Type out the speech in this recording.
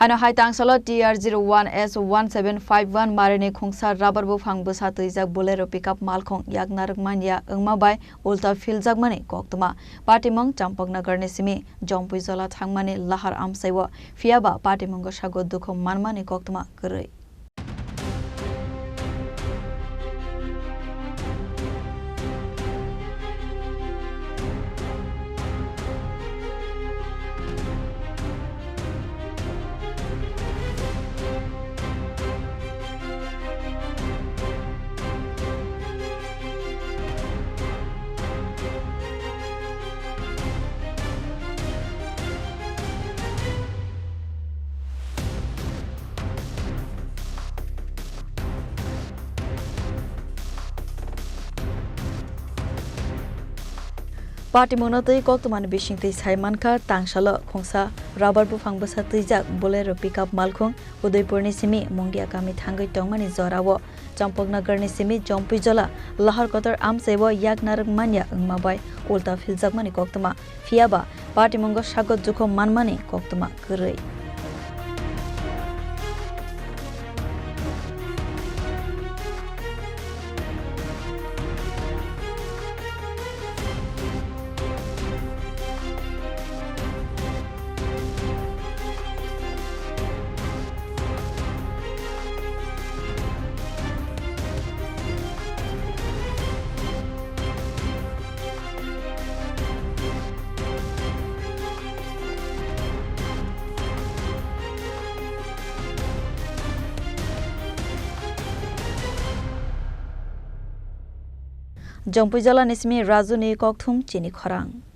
Hainohai Tangsalo TR01S1751 Marini Khungsa rubber Buphang Bwsa Twijak Bolero pickup Malkhung yak Narwk Manya Wngmabai Ulta Philjakmani Koktwma Patimwngo Champaknagar ni Simi Jampuijala Thangmani Lahar Amchaio Phiyaba Patimwngo Sago Dukhu Manmani Koktwma Kwrwi. Patimwngo Koktwma ni bisingti Saimanka Tangsalo Khungsa rubber Buphang Bwsa Twijak Bolero pickup Malkhung Udaipur ni Simi Mongdia kami Thangmani Jorawo Champaknagar ni Simi Jampuijala Lahar kotor Amchaio yak Narwk Manya Wngmabai Ulta Philjakmani Koktwma Phiyaba Patimwngo Sago Dukhu Manmani Koktwma Kwrwi. Jampuijala ni Simi Raju ni Koktwma Chini Khorang.